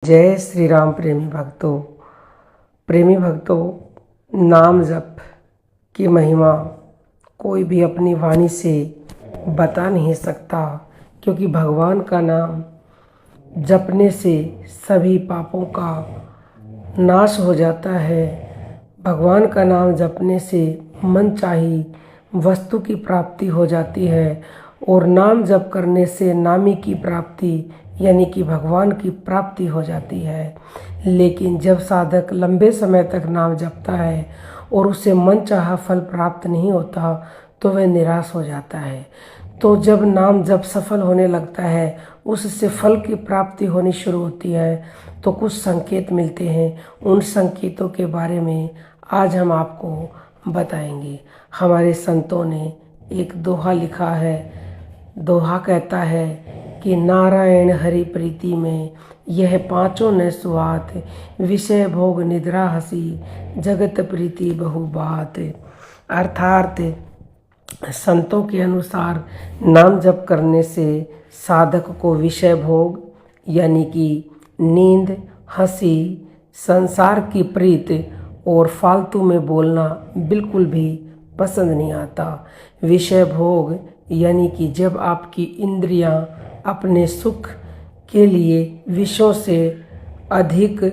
जय श्री राम। प्रेमी भक्तों, नाम जप की महिमा कोई भी अपनी वाणी से बता नहीं सकता, क्योंकि भगवान का नाम जपने से सभी पापों का नाश हो जाता है। भगवान का नाम जपने से मनचाही वस्तु की प्राप्ति हो जाती है और नाम जप करने से नामी की प्राप्ति यानी कि भगवान की प्राप्ति हो जाती है। लेकिन जब साधक लंबे समय तक नाम जपता है और उसे मनचाहा फल प्राप्त नहीं होता तो वह निराश हो जाता है। तो जब नाम जप सफल होने लगता है, उससे फल की प्राप्ति होनी शुरू होती है, तो कुछ संकेत मिलते हैं। उन संकेतों के बारे में आज हम आपको बताएंगे। हमारे संतों ने एक दोहा लिखा है। दोहा कहता है कि नारायण हरि प्रीति में यह पांचों न सुहात, विषय भोग निद्रा हसी जगत प्रीति बहु बात। अर्थात संतों के अनुसार नाम जप करने से साधक को विषय भोग यानी कि नींद, हंसी, संसार की प्रीत और फालतू में बोलना बिल्कुल भी पसंद नहीं आता। विषय भोग यानी कि जब आपकी इंद्रियां अपने सुख के लिए विषयों से अधिक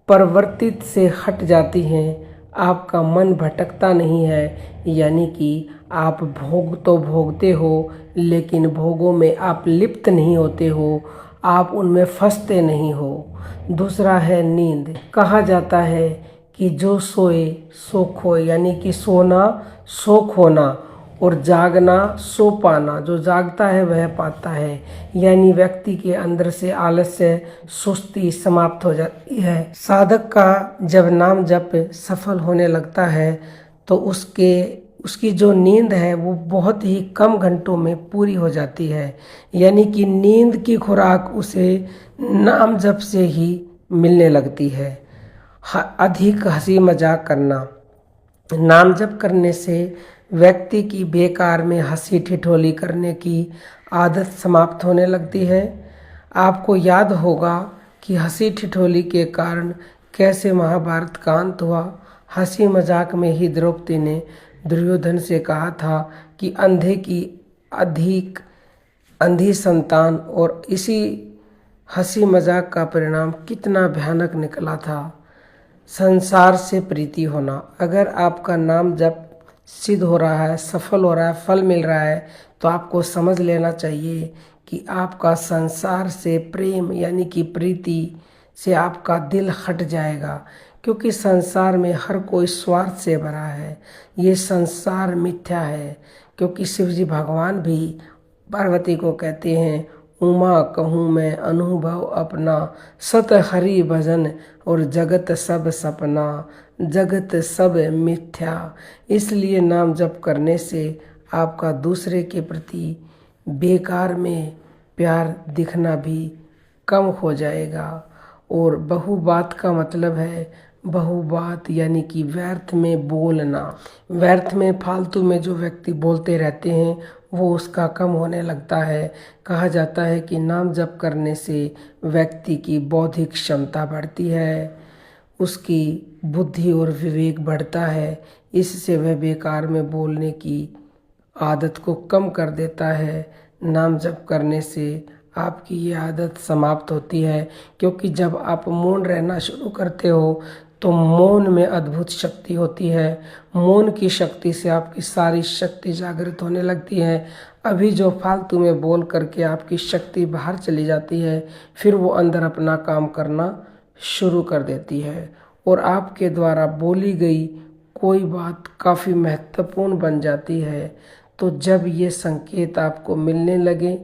परिवर्तित से हट जाती हैं, आपका मन भटकता नहीं है, यानी कि आप भोग तो भोगते हो लेकिन भोगों में आप लिप्त नहीं होते हो, आप उनमें फंसते नहीं हो। दूसरा है नींद। कहा जाता है कि जो सोए सो खोए, यानी कि सोना सो खोना और जागना सो पाना। जो जागता है वह पाता है, यानी व्यक्ति के अंदर से आलस्य, सुस्ती समाप्त हो जाती है। साधक का जब नाम जप सफल होने लगता है तो उसकी जो नींद है वो बहुत ही कम घंटों में पूरी हो जाती है, यानी कि नींद की खुराक उसे नाम जप से ही मिलने लगती है। अधिक हंसी मजाक करना। नाम जप करने से व्यक्ति की बेकार में हंसी ठिठोली करने की आदत समाप्त होने लगती है। आपको याद होगा कि हंसी ठिठोली के कारण कैसे महाभारत का अंत हुआ। हंसी मजाक में ही द्रौपदी ने दुर्योधन से कहा था कि अंधे की अधिक अंधी संतान, और इसी हंसी मजाक का परिणाम कितना भयानक निकला था। संसार से प्रीति होना। अगर आपका नाम जप सिद्ध हो रहा है, सफल हो रहा है, फल मिल रहा है, तो आपको समझ लेना चाहिए कि आपका संसार से प्रेम यानी कि प्रीति से आपका दिल हट जाएगा, क्योंकि संसार में हर कोई स्वार्थ से भरा है। ये संसार मिथ्या है, क्योंकि शिव जी भगवान भी पार्वती को कहते हैं, उमा कहूँ मैं अनुभव अपना, सत हरि भजन और जगत सब सपना, जगत सब मिथ्या। इसलिए नाम जप करने से आपका दूसरे के प्रति बेकार में प्यार दिखना भी कम हो जाएगा। और बहुबात का मतलब है, बहुबात यानी कि व्यर्थ में बोलना। व्यर्थ में फालतू में जो व्यक्ति बोलते रहते हैं वो उसका कम होने लगता है। कहा जाता है कि नाम जप करने से व्यक्ति की बौद्धिक क्षमता बढ़ती है, उसकी बुद्धि और विवेक बढ़ता है। इससे वह बेकार में बोलने की आदत को कम कर देता है। नाम जप करने से आपकी ये आदत समाप्त होती है, क्योंकि जब आप मौन रहना शुरू करते हो तो मौन में अद्भुत शक्ति होती है। मौन की शक्ति से आपकी सारी शक्ति जागृत होने लगती है। अभी जो फालतू में बोल करके आपकी शक्ति बाहर चली जाती है, फिर वो अंदर अपना काम करना शुरू कर देती है और आपके द्वारा बोली गई कोई बात काफ़ी महत्वपूर्ण बन जाती है। तो जब ये संकेत आपको मिलने लगे,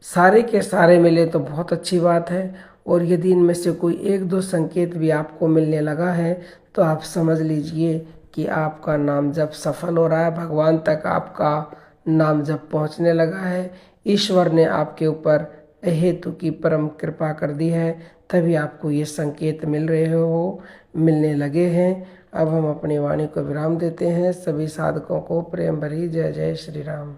सारे के सारे मिले तो बहुत अच्छी बात है, और यदि इनमें से कोई एक दो संकेत भी आपको मिलने लगा है तो आप समझ लीजिए कि आपका नाम जप सफल हो रहा है, भगवान तक आपका नाम जप पहुंचने लगा है। ईश्वर ने आपके ऊपर अहेतु की परम कृपा कर दी है, तभी आपको ये संकेत मिलने लगे हैं। अब हम अपनी वाणी को विराम देते हैं। सभी साधकों को प्रेम भरी जय जय श्री राम।